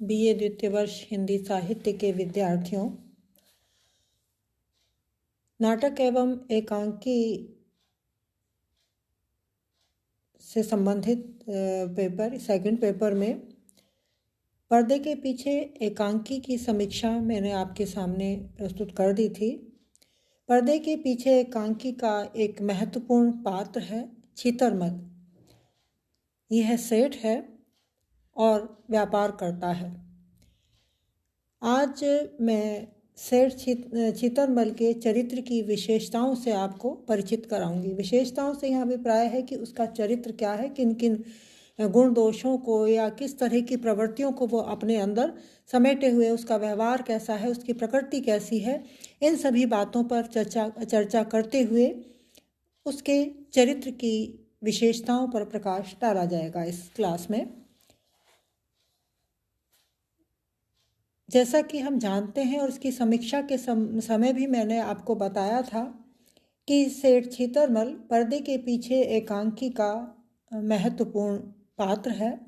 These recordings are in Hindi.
बीए द्वितीय वर्ष हिंदी साहित्य के विद्यार्थियों, नाटक एवं एकांकी से संबंधित पेपर सेकंड पेपर में पर्दे के पीछे एकांकी की समीक्षा मैंने आपके सामने प्रस्तुत कर दी थी। पर्दे के पीछे एकांकी का एक महत्वपूर्ण पात्र है छीतरमल। यह सेठ है और व्यापार करता है। आज मैं सेठ छीतरमल के चरित्र की विशेषताओं से आपको परिचित कराऊंगी। विशेषताओं से यह अभिप्राय है कि उसका चरित्र क्या है, किन किन गुण दोषों को या किस तरह की प्रवृत्तियों को वो अपने अंदर समेटे हुए, उसका व्यवहार कैसा है, उसकी प्रकृति कैसी है, इन सभी बातों पर चर्चा करते हुए उसके चरित्र की विशेषताओं पर प्रकाश डाला जाएगा इस क्लास में। जैसा कि हम जानते हैं और इसकी समीक्षा के समय भी मैंने आपको बताया था कि सेठ छीतरमल पर्दे के पीछे एकांकी का महत्वपूर्ण पात्र है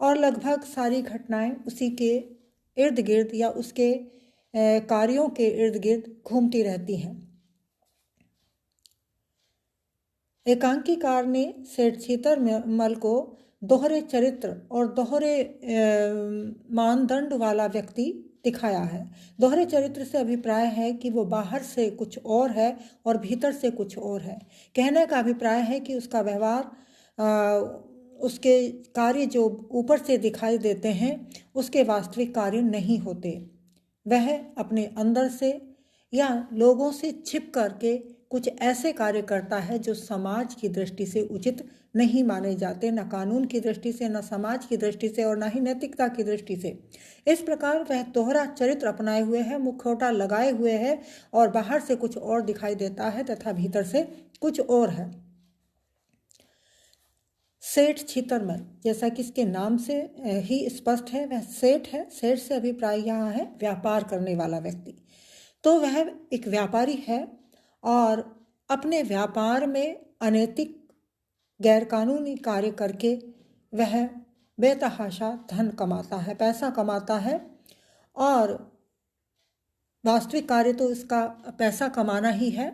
और लगभग सारी घटनाएं उसी के इर्द गिर्द या उसके कार्यों के इर्द गिर्द घूमती रहती हैं। एकांकीकार ने सेठ छीतरमल को दोहरे चरित्र और दोहरे मानदंड वाला व्यक्ति दिखाया है। दोहरे चरित्र से अभिप्राय है कि वो बाहर से कुछ और है और भीतर से कुछ और है। कहने का अभिप्राय है कि उसका व्यवहार, उसके कार्य जो ऊपर से दिखाई देते हैं उसके वास्तविक कार्य नहीं होते। वह अपने अंदर से या लोगों से छिप करके कुछ ऐसे कार्य करता है जो समाज की दृष्टि से उचित नहीं माने जाते, न कानून की दृष्टि से, न समाज की दृष्टि से और न ही नैतिकता की दृष्टि से। इस प्रकार वह दोहरा चरित्र अपनाए हुए है, मुखौटा लगाए हुए है और बाहर से कुछ और दिखाई देता है तथा भीतर से कुछ और है। सेठ छीतरमल, जैसा कि इसके नाम से ही स्पष्ट है, वह सेठ है। सेठ से अभिप्राय यहाँ है व्यापार करने वाला व्यक्ति। तो वह एक व्यापारी है और अपने व्यापार में अनैतिक गैरकानूनी कार्य करके वह बेतहाशा धन कमाता है, पैसा कमाता है। और वास्तविक कार्य तो इसका पैसा कमाना ही है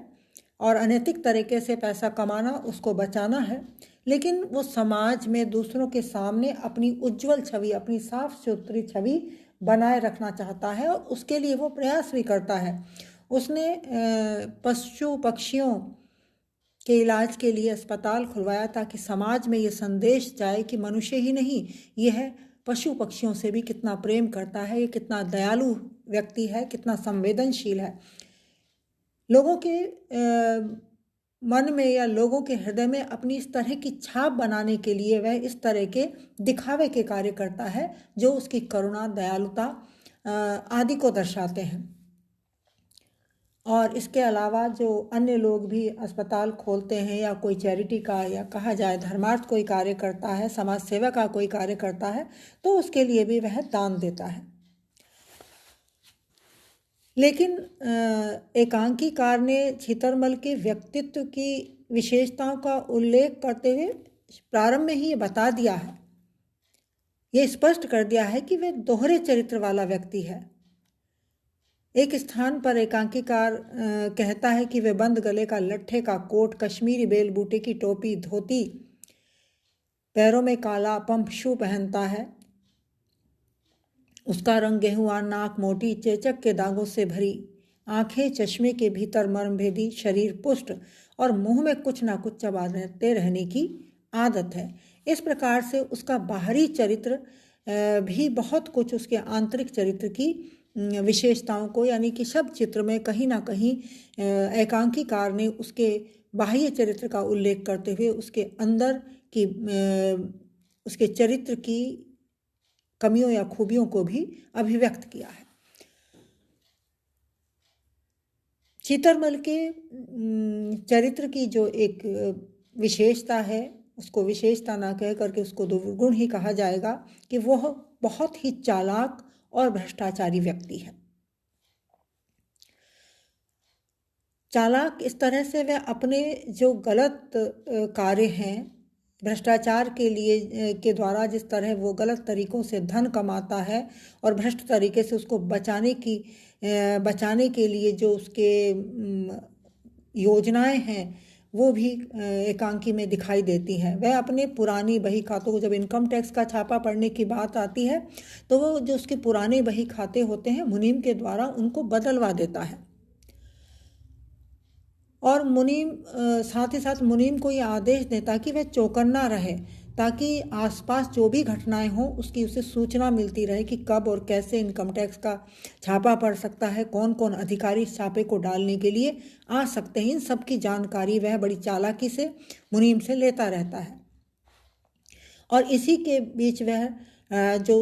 और अनैतिक तरीके से पैसा कमाना, उसको बचाना है। लेकिन वो समाज में दूसरों के सामने अपनी उज्जवल छवि, अपनी साफ सुथरी छवि बनाए रखना चाहता है और उसके लिए वो प्रयास भी करता है। उसने पशु पक्षियों के इलाज के लिए अस्पताल खुलवाया ताकि समाज में ये संदेश जाए कि मनुष्य ही नहीं, यह पशु पक्षियों से भी कितना प्रेम करता है, ये कितना दयालु व्यक्ति है, कितना संवेदनशील है। लोगों के मन में या लोगों के हृदय में अपनी इस तरह की छाप बनाने के लिए वह इस तरह के दिखावे के कार्य करता है जो उसकी करुणा, दयालुता आदि को दर्शाते हैं। और इसके अलावा जो अन्य लोग भी अस्पताल खोलते हैं या कोई चैरिटी का या कहा जाए धर्मार्थ कोई कार्य करता है, समाज सेवा का कोई कार्य करता है, तो उसके लिए भी वह दान देता है। लेकिन एकांकीकार ने छीतरमल के व्यक्तित्व की विशेषताओं का उल्लेख करते हुए प्रारंभ में ही ये बता दिया है, ये स्पष्ट कर दिया है कि वह दोहरे चरित्र वाला व्यक्ति है। एक स्थान पर एकांकीकार कहता है कि वह बंद गले का लट्ठे का कोट, कश्मीरी बेल बूटे की टोपी, धोती, पैरों में काला पंप शू पहनता है। उसका रंग गेहुआ, नाक मोटी, चेचक के दागों से भरी, आंखें चश्मे के भीतर मर्मभेदी, शरीर पुष्ट और मुंह में कुछ ना कुछ चबाते रहने की आदत है। इस प्रकार से उसका बाहरी चरित्र भी बहुत कुछ उसके आंतरिक चरित्र की विशेषताओं को, यानी कि शब्द चित्र में कहीं ना कहीं एकांकीकार ने उसके बाह्य चरित्र का उल्लेख करते हुए उसके अंदर की उसके चरित्र की कमियों या खूबियों को भी अभिव्यक्त किया है। छीतरमल के चरित्र की जो एक विशेषता है, उसको विशेषता ना कह करके उसको दुर्गुण ही कहा जाएगा कि वह बहुत ही चालाक और भ्रष्टाचारी व्यक्ति है। चालाक इस तरह से वह अपने जो गलत कार्य हैं भ्रष्टाचार के लिए के द्वारा जिस तरह वो गलत तरीक़ों से धन कमाता है और भ्रष्ट तरीके से उसको बचाने के लिए जो उसके योजनाएं हैं वो भी एकांकी में दिखाई देती हैं। वह अपने पुरानी बही खातों को, जब इनकम टैक्स का छापा पड़ने की बात आती है तो वो जो उसके पुराने बही खाते होते हैं मुनीम के द्वारा उनको बदलवा देता है। और मुनीम साथ ही साथ मुनीम को ये आदेश देता कि वह चौकन्ना रहे, ताकि आसपास जो भी घटनाएं हों उसकी उसे सूचना मिलती रहे कि कब और कैसे इनकम टैक्स का छापा पड़ सकता है, कौन कौन अधिकारी इस छापे को डालने के लिए आ सकते हैं। इन सब की जानकारी वह बड़ी चालाकी से मुनीम से लेता रहता है। और इसी के बीच वह जो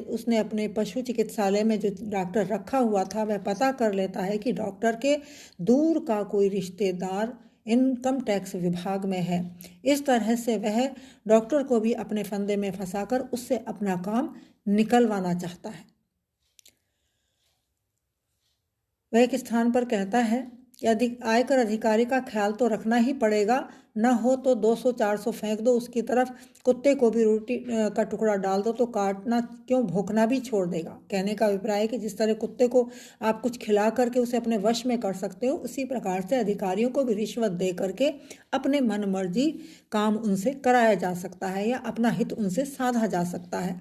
उसने अपने पशु चिकित्सालय में जो डॉक्टर रखा हुआ था वह पता कर लेता है कि डॉक्टर के दूर का कोई रिश्तेदार इनकम टैक्स विभाग में है। इस तरह से वह डॉक्टर को भी अपने फंदे में फंसाकर उससे अपना काम निकलवाना चाहता है। वह एक स्थान पर कहता है कि आयकर अधिकारी का ख्याल तो रखना ही पड़ेगा, न हो तो 200-400 फेंक दो उसकी तरफ, कुत्ते को भी रोटी का टुकड़ा डाल दो तो काटना क्यों भौंकना भी छोड़ देगा। कहने का अभिप्राय है कि जिस तरह कुत्ते को आप कुछ खिला करके उसे अपने वश में कर सकते हो, उसी प्रकार से अधिकारियों को भी रिश्वत दे करके अपने मन मर्जी काम उनसे कराया जा सकता है या अपना हित उनसे साधा जा सकता है।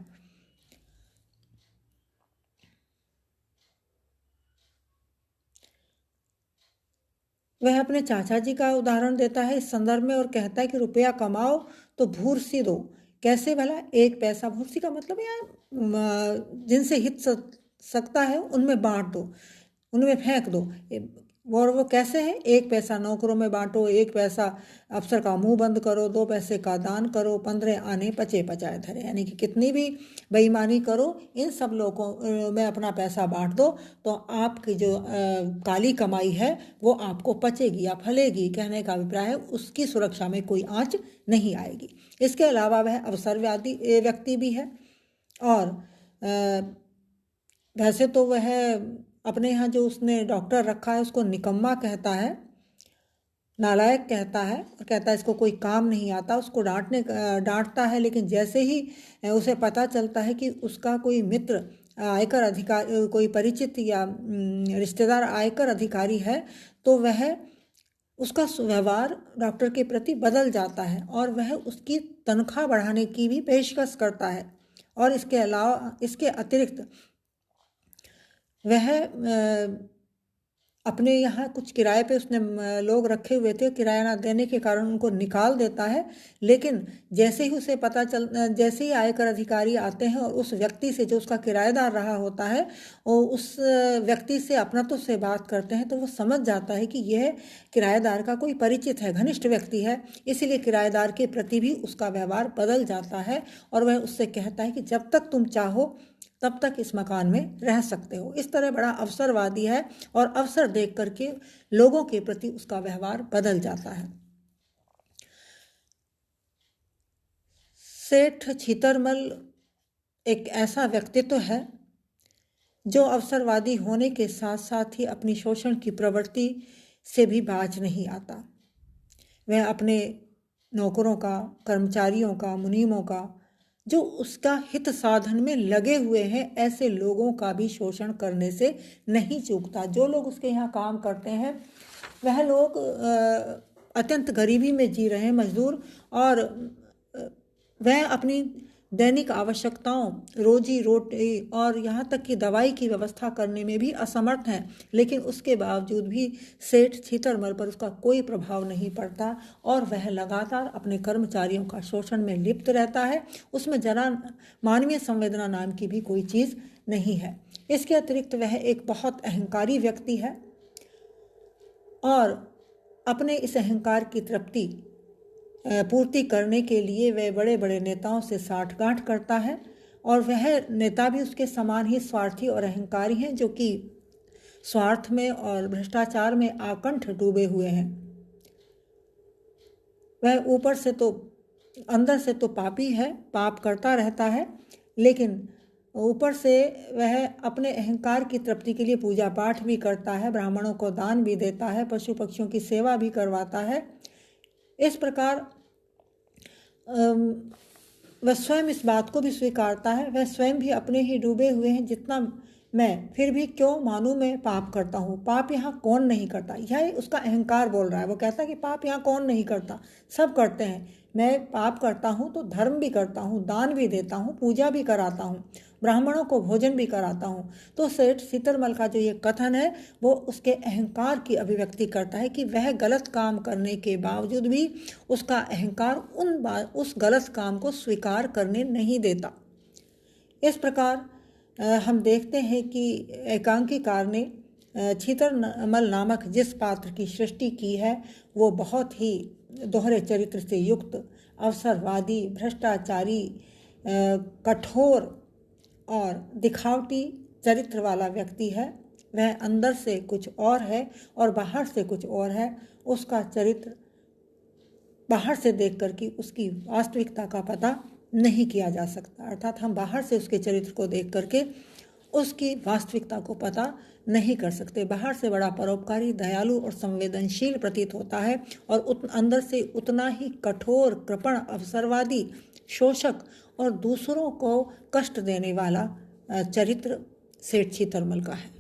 वह अपने चाचा जी का उदाहरण देता है इस संदर्भ में और कहता है कि रुपया कमाओ तो भूर्सी दो। कैसे भला? 1 पैसा, भूर्सी का मतलब यार जिनसे हित सकता है उनमें बांट दो, उनमें फेंक दो। और वो कैसे है? 1 पैसा नौकरों में बांटो, 1 पैसा अफसर का मुंह बंद करो, 2 पैसे का दान करो, 15 आने पचे पचाए धरे। यानी कि कितनी भी बेईमानी करो, इन सब लोगों में अपना पैसा बांट दो तो आपकी जो काली कमाई है वो आपको पचेगी या फलेगी। कहने का अभिप्राय है उसकी सुरक्षा में कोई आंच नहीं आएगी। इसके अलावा वह अवसरवादी व्यक्ति भी है और वैसे तो वह अपने यहाँ जो उसने डॉक्टर रखा है उसको निकम्मा कहता है, नालायक कहता है और कहता है इसको कोई काम नहीं आता। उसको डांटता है, लेकिन जैसे ही उसे पता चलता है कि उसका कोई मित्र आयकर अधिकारी, कोई परिचित या रिश्तेदार आयकर अधिकारी है, तो वह उसका व्यवहार डॉक्टर के प्रति बदल जाता है और वह उसकी तनख्वाह बढ़ाने की भी पेशकश करता है। और इसके अतिरिक्त वह अपने यहाँ कुछ किराए पे उसने लोग रखे हुए थे, किराया ना देने के कारण उनको निकाल देता है। लेकिन जैसे ही उसे जैसे ही आयकर अधिकारी आते हैं और उस व्यक्ति से जो उसका किराएदार रहा होता है वो उस व्यक्ति से अपनत्व से बात करते हैं, तो वो समझ जाता है कि यह किराएदार का कोई परिचित है, घनिष्ठ व्यक्ति है। इसलिए किराएदार के प्रति भी उसका व्यवहार बदल जाता है और वह उससे कहता है कि जब तक तुम चाहो तब तक इस मकान में रह सकते हो। इस तरह बड़ा अवसरवादी है और अवसर देख करके लोगों के प्रति उसका व्यवहार बदल जाता है। सेठ छीतरमल एक ऐसा व्यक्तित्व है जो अवसरवादी होने के साथ साथ ही अपनी शोषण की प्रवृत्ति से भी बाज नहीं आता। वह अपने नौकरों का, कर्मचारियों का, मुनीमों का, जो उसका हित साधन में लगे हुए हैं, ऐसे लोगों का भी शोषण करने से नहीं चूकता। जो लोग उसके यहाँ काम करते हैं वह लोग अत्यंत गरीबी में जी रहे हैं, मजदूर, और वह अपनी दैनिक आवश्यकताओं, रोजी रोटी और यहाँ तक कि दवाई की व्यवस्था करने में भी असमर्थ हैं। लेकिन उसके बावजूद भी सेठ छीतरमल पर उसका कोई प्रभाव नहीं पड़ता और वह लगातार अपने कर्मचारियों का शोषण में लिप्त रहता है। उसमें जरा मानवीय संवेदना नाम की भी कोई चीज़ नहीं है। इसके अतिरिक्त वह एक बहुत अहंकारी व्यक्ति है और अपने इस अहंकार की तृप्ति पूर्ति करने के लिए वह बड़े बड़े नेताओं से साठगांठ करता है और वह नेता भी उसके समान ही स्वार्थी और अहंकारी हैं, जो कि स्वार्थ में और भ्रष्टाचार में आकंठ डूबे हुए हैं। वह ऊपर से तो, अंदर से तो पापी है, पाप करता रहता है, लेकिन ऊपर से वह अपने अहंकार की तृप्ति के लिए पूजा पाठ भी करता है, ब्राह्मणों को दान भी देता है, पशु पक्षियों की सेवा भी करवाता है। इस प्रकार वह स्वयं इस बात को भी स्वीकारता है, वह स्वयं भी अपने ही डूबे हुए हैं जितना मैं, फिर भी क्यों मानूं मैं पाप करता हूँ, पाप यहाँ कौन नहीं करता। यह उसका अहंकार बोल रहा है। वो कहता है कि पाप यहाँ कौन नहीं करता, सब करते हैं। मैं पाप करता हूँ तो धर्म भी करता हूँ, दान भी देता हूँ, पूजा भी कराता हूँ, ब्राह्मणों को भोजन भी कराता हूँ। तो सेठ सीतलमल का जो ये कथन है वो उसके अहंकार की अभिव्यक्ति करता है कि वह गलत काम करने के बावजूद भी उसका अहंकार उस गलत काम को स्वीकार करने नहीं देता। इस प्रकार हम देखते हैं कि एकांकीकार ने छीतरमल नामक जिस पात्र की सृष्टि की है वो बहुत ही दोहरे चरित्र से युक्त, अवसरवादी, भ्रष्टाचारी, कठोर और दिखावटी चरित्र वाला व्यक्ति है। वह अंदर से कुछ और है और बाहर से कुछ और है। उसका चरित्र बाहर से देख कर के उसकी वास्तविकता का पता नहीं किया जा सकता, अर्थात हम बाहर से उसके चरित्र को देख करके उसकी वास्तविकता को पता नहीं कर सकते। बाहर से बड़ा परोपकारी, दयालु और संवेदनशील प्रतीत होता है और अंदर से उतना ही कठोर, कृपण, अवसरवादी, शोषक और दूसरों को कष्ट देने वाला चरित्र सेठ छीतरमल का है।